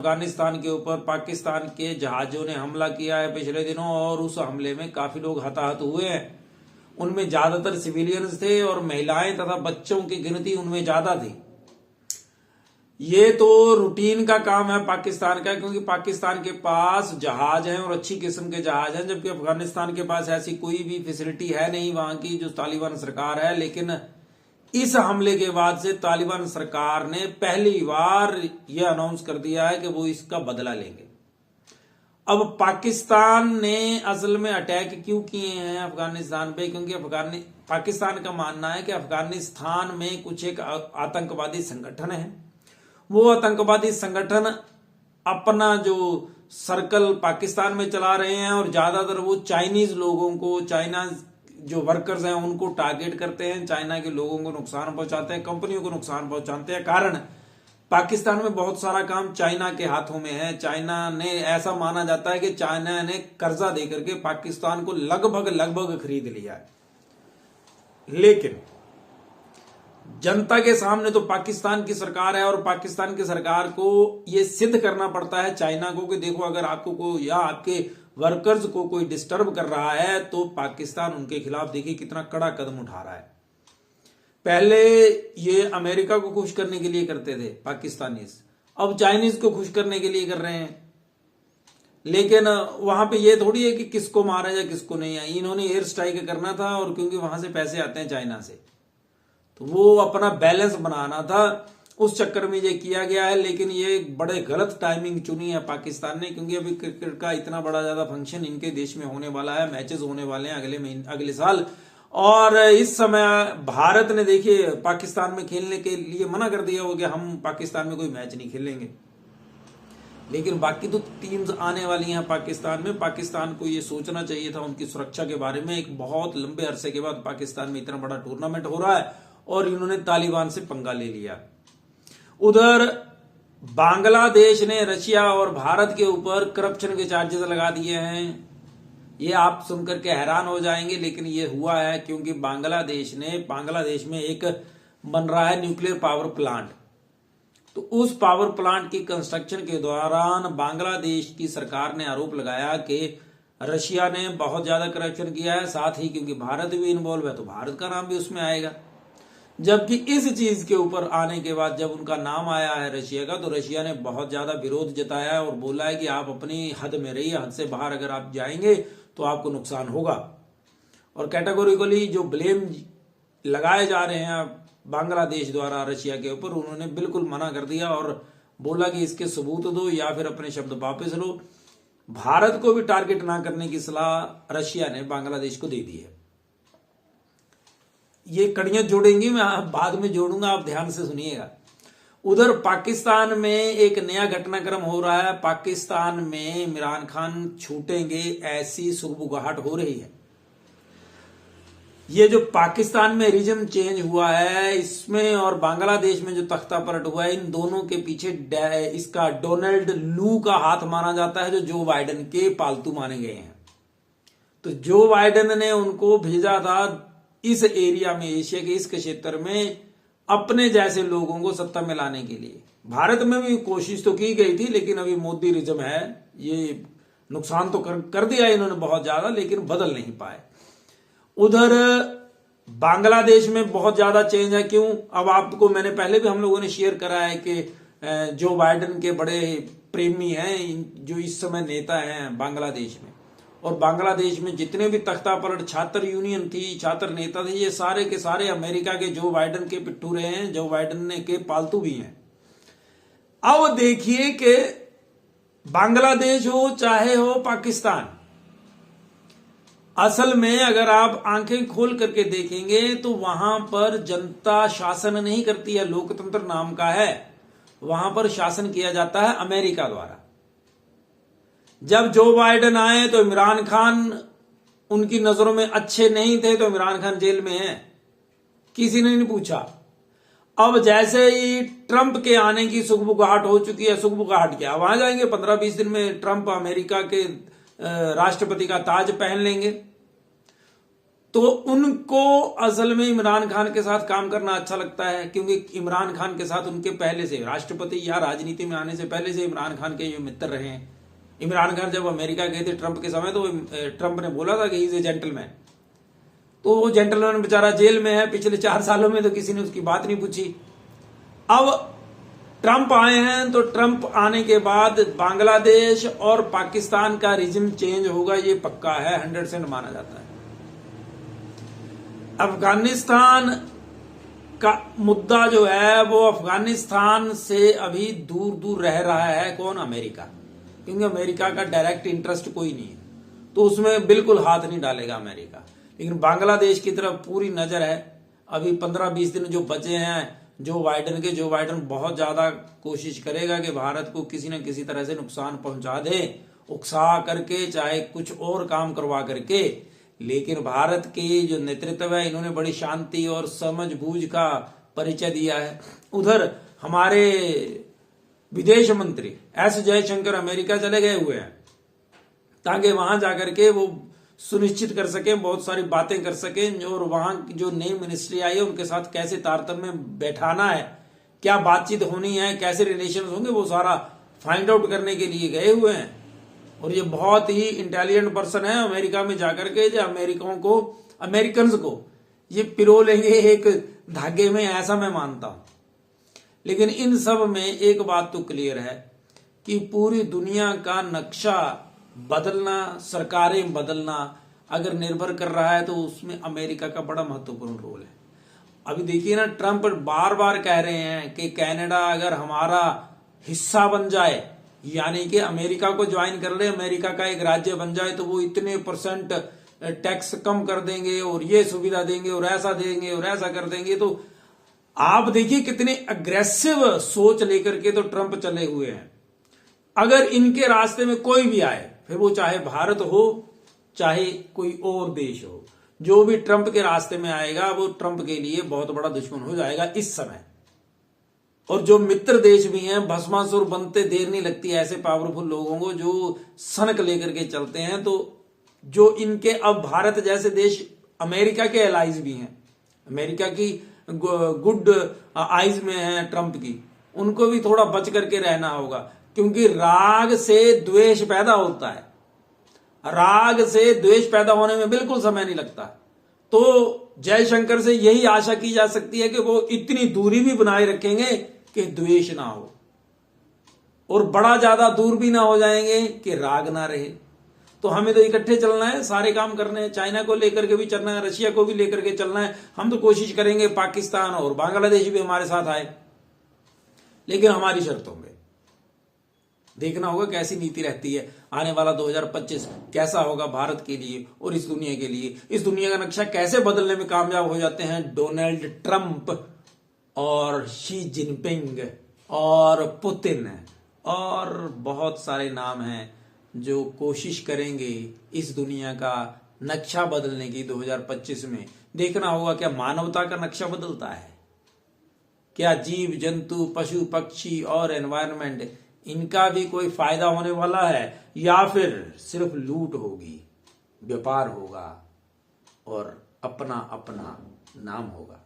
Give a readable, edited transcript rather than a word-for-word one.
अफगानिस्तान के ऊपर पाकिस्तान के जहाजों ने हमला किया है पिछले दिनों, और उस हमले में काफी लोग हताहत हुए हैं। उनमें ज्यादातर सिविलियंस थे और महिलाएं तथा बच्चों की गिनती उनमें ज्यादा थी। ये तो रूटीन का काम है पाकिस्तान का, क्योंकि पाकिस्तान के पास जहाज हैं और अच्छी किस्म के जहाज हैं, जबकि अफगानिस्तान के पास ऐसी कोई भी फैसिलिटी है नहीं वहां की, जो तालिबान सरकार है। लेकिन इस हमले के बाद से तालिबान सरकार ने पहली बार यह अनाउंस कर दिया है कि वो इसका बदला लेंगे। अब पाकिस्तान ने असल में अटैक क्यों किए हैं अफगानिस्तान पे? क्योंकि पाकिस्तान का मानना है कि अफगानिस्तान में कुछ एक आतंकवादी संगठन है। वो आतंकवादी संगठन अपना जो सर्कल पाकिस्तान में चला रहे हैं, और ज्यादातर वो चाइनीज लोगों को, चाइना जो वर्कर्स हैं उनको टारगेट करते हैं, चाइना के लोगों को नुकसान पहुंचाते हैं, कंपनियों को नुकसान पहुंचाते हैं। कारण पाकिस्तान में बहुत सारा काम चाइना के हाथों में है। चाइना ने, ऐसा माना जाता है कि चाइना ने कर्जा देकर के पाकिस्तान को लगभग खरीद लिया है। लेकिन जनता के सामने तो पाकिस्तान की सरकार है, और पाकिस्तान की सरकार को यह सिद्ध करना पड़ता है चाइना को कि देखो, अगर आपको कोई या आपके वर्कर्स को कोई डिस्टर्ब कर रहा है तो पाकिस्तान उनके खिलाफ देखिए कितना कड़ा कदम उठा रहा है। पहले ये अमेरिका को खुश करने के लिए करते थे पाकिस्तानीज, अब चाइनीज को खुश करने के लिए कर रहे हैं। लेकिन वहां पे ये थोड़ी है कि किसको मारा या किसको नहीं है। इन्होंने एयर स्ट्राइक करना था, और क्योंकि वहां से पैसे आते हैं चाइना से, तो वो अपना बैलेंस बनाना था, उस चक्कर में ये किया गया है। लेकिन ये बड़े गलत टाइमिंग चुनी है पाकिस्तान ने, क्योंकि अभी क्रिकेट का इतना बड़ा ज्यादा फंक्शन इनके देश में होने वाला है, मैचेस होने वाले हैं अगले साल। और इस समय भारत ने देखिए पाकिस्तान में खेलने के लिए मना कर दिया हो कि हम पाकिस्तान में कोई मैच नहीं खेलेंगे। लेकिन बाकी तो टीम्स आने वाली हैं पाकिस्तान में। पाकिस्तान को ये सोचना चाहिए था उनकी सुरक्षा के बारे में। एक बहुत लंबे अरसे के बाद पाकिस्तान में इतना बड़ा टूर्नामेंट हो रहा है, और इन्होंने तालिबान से पंगा ले लिया। उधर बांग्लादेश ने रशिया और भारत के ऊपर करप्शन के चार्जेस लगा दिए हैं। ये आप सुनकर के हैरान हो जाएंगे, लेकिन ये हुआ है क्योंकि बांग्लादेश में एक बन रहा है न्यूक्लियर पावर प्लांट। तो उस पावर प्लांट की कंस्ट्रक्शन के दौरान बांग्लादेश की सरकार ने आरोप लगाया कि रशिया ने बहुत ज्यादा करप्शन किया है। साथ ही क्योंकि भारत भी इन्वॉल्व है तो भारत का नाम भी उसमें आएगा। जबकि इस चीज के ऊपर आने के बाद जब उनका नाम आया है रशिया का, तो रशिया ने बहुत ज्यादा विरोध जताया है और बोला है कि आप अपनी हद में रहिए, हद से बाहर अगर आप जाएंगे तो आपको नुकसान होगा। और कैटेगोरिकली जो ब्लेम लगाए जा रहे हैं बांग्लादेश द्वारा रशिया के ऊपर, उन्होंने बिल्कुल मना कर दिया और बोला कि इसके सबूत दो या फिर अपने शब्द वापस लो। भारत को भी टारगेट ना करने की सलाह रशिया ने बांग्लादेश को दे दी है। ये कड़ियां जोड़ेंगी, मैं बाद में जोड़ूंगा, आप ध्यान से सुनिएगा। उधर पाकिस्तान में एक नया घटनाक्रम हो रहा है। पाकिस्तान में इमरान खान छूटेंगे ऐसी सुगबुगाहट हो रही है। ये जो पाकिस्तान में रिजम चेंज हुआ है, इसमें और बांग्लादेश में जो तख्ता पलट हुआ है, इन दोनों के पीछे इसका डोनाल्ड लू का हाथ माना जाता है, जो बाइडेन के पालतू माने गए हैं। तो जो बाइडेन ने उनको भेजा था इस एरिया में, एशिया के इस क्षेत्र में अपने जैसे लोगों को सत्ता में लाने के लिए। भारत में भी कोशिश तो की गई थी, लेकिन अभी मोदी रिजम है, ये नुकसान तो कर दिया इन्होंने बहुत ज्यादा, लेकिन बदल नहीं पाए। उधर बांग्लादेश में बहुत ज्यादा चेंज है। क्यों? अब आपको मैंने पहले भी हम लोगों ने शेयर करा है कि जो बाइडेन के बड़े प्रेमी हैं, जो इस समय नेता हैं बांग्लादेश में, और बांग्लादेश में जितने भी तख्ता पलट छात्र यूनियन थी, छात्र नेता थे, ये सारे के सारे अमेरिका के जो बाइडेन के पिट्ठू रहे हैं, जो बाइडेन ने के पालतू भी हैं। अब देखिए कि बांग्लादेश हो चाहे हो पाकिस्तान, असल में अगर आप आंखें खोल करके देखेंगे तो वहां पर जनता शासन नहीं करती है, लोकतंत्र नाम का है। वहां पर शासन किया जाता है अमेरिका द्वारा। जब जो बाइडेन आए तो इमरान खान उनकी नजरों में अच्छे नहीं थे, तो इमरान खान जेल में है, किसी ने नहीं पूछा। अब जैसे ही ट्रंप के आने की सुगबुगाहट हो चुकी है, सुगबुगाहट क्या, वहां जाएंगे 15-20 दिन में ट्रंप अमेरिका के राष्ट्रपति का ताज पहन लेंगे। तो उनको असल में इमरान खान के साथ काम करना अच्छा लगता है, क्योंकि इमरान खान के साथ उनके पहले से राष्ट्रपति या राजनीति में आने से पहले से इमरान खान के ये मित्र रहे हैं। इमरान खान जब अमेरिका गए थे ट्रंप के समय, तो ट्रंप ने बोला था कि ही इज ए जेंटलमैन। तो वो जेंटलमैन बेचारा जेल में है पिछले 4 सालों में, तो किसी ने उसकी बात नहीं पूछी। अब ट्रंप आए हैं, तो ट्रंप आने के बाद बांग्लादेश और पाकिस्तान का रिजिम चेंज होगा, ये पक्का है, 100% माना जाता है। अफगानिस्तान का मुद्दा जो है वो अफगानिस्तान से अभी दूर दूर रह रहा है। कौन? अमेरिका, क्योंकि अमेरिका का डायरेक्ट इंटरेस्ट कोई नहीं है, तो उसमें बिल्कुल हाथ नहीं डालेगा अमेरिका। लेकिन बांग्लादेश की तरफ पूरी नजर है। अभी 15-20 दिन जो बचे हैं जो बाइडेन बहुत ज्यादा कोशिश करेगा कि भारत को किसी न किसी तरह से नुकसान पहुंचा दे, उकसा करके, चाहे कुछ और काम करवा करके। लेकिन भारत के जो नेतृत्व है, इन्होंने बड़ी शांति और समझबूझ का परिचय दिया है। उधर हमारे विदेश मंत्री एस जयशंकर अमेरिका चले गए हुए हैं, ताकि वहां जाकर के वो सुनिश्चित कर सके, बहुत सारी बातें कर सके, और वहां की जो नई मिनिस्ट्री आई है उनके साथ कैसे तारतम्य में बैठाना है, क्या बातचीत होनी है, कैसे रिलेशन होंगे, वो सारा फाइंड आउट करने के लिए गए हुए हैं। और ये बहुत ही इंटेलिजेंट पर्सन है। अमेरिका में जाकर के जो अमेरिकन्स को ये पिरो लेंगे एक धागे में, ऐसा मैं मानता हूं। लेकिन इन सब में एक बात तो क्लियर है कि पूरी दुनिया का नक्शा बदलना, सरकारें बदलना अगर निर्भर कर रहा है, तो उसमें अमेरिका का बड़ा महत्वपूर्ण रोल है। अभी देखिए ना, ट्रंप बार बार कह रहे हैं कि कनाडा अगर हमारा हिस्सा बन जाए, यानी कि अमेरिका को ज्वाइन कर ले, अमेरिका का एक राज्य बन जाए, तो वो इतने % टैक्स कम कर देंगे और ये सुविधा देंगे और ऐसा देंगे और ऐसा कर देंगे। तो आप देखिए कितने अग्रेसिव सोच लेकर के तो ट्रंप चले हुए हैं। अगर इनके रास्ते में कोई भी आए, फिर वो चाहे भारत हो चाहे कोई और देश हो, जो भी ट्रंप के रास्ते में आएगा वो ट्रंप के लिए बहुत बड़ा दुश्मन हो जाएगा इस समय। और जो मित्र देश भी हैं, भस्मासुर बनते देर नहीं लगती ऐसे पावरफुल लोगों को जो सनक लेकर के चलते हैं। तो जो इनके अब भारत जैसे देश अमेरिका के एलाइज भी हैं, अमेरिका की गुड आइज में है ट्रंप की, उनको भी थोड़ा बच करके रहना होगा, क्योंकि राग से द्वेष पैदा होता है। राग से द्वेष पैदा होने में बिल्कुल समय नहीं लगता। तो जयशंकर से यही आशा की जा सकती है कि वो इतनी दूरी भी बनाए रखेंगे कि द्वेष ना हो, और बड़ा ज्यादा दूर भी ना हो जाएंगे कि राग ना रहे। तो हमें तो इकट्ठे चलना है, सारे काम करने हैं। चाइना को लेकर के भी चलना है, रशिया को भी लेकर के चलना है। हम तो कोशिश करेंगे पाकिस्तान और बांग्लादेश भी हमारे साथ आए, लेकिन हमारी शर्तों में। देखना होगा कैसी नीति रहती है। आने वाला 2025 कैसा होगा भारत के लिए और इस दुनिया के लिए। इस दुनिया का नक्शा कैसे बदलने में कामयाब हो जाते हैं डोनाल्ड ट्रंप और शी जिनपिंग और पुतिन और बहुत सारे नाम हैं जो कोशिश करेंगे इस दुनिया का नक्शा बदलने की 2025 में। देखना होगा क्या मानवता का नक्शा बदलता है, क्या जीव जंतु पशु पक्षी और एनवायरनमेंट इनका भी कोई फायदा होने वाला है, या फिर सिर्फ लूट होगी, व्यापार होगा और अपना अपना नाम होगा।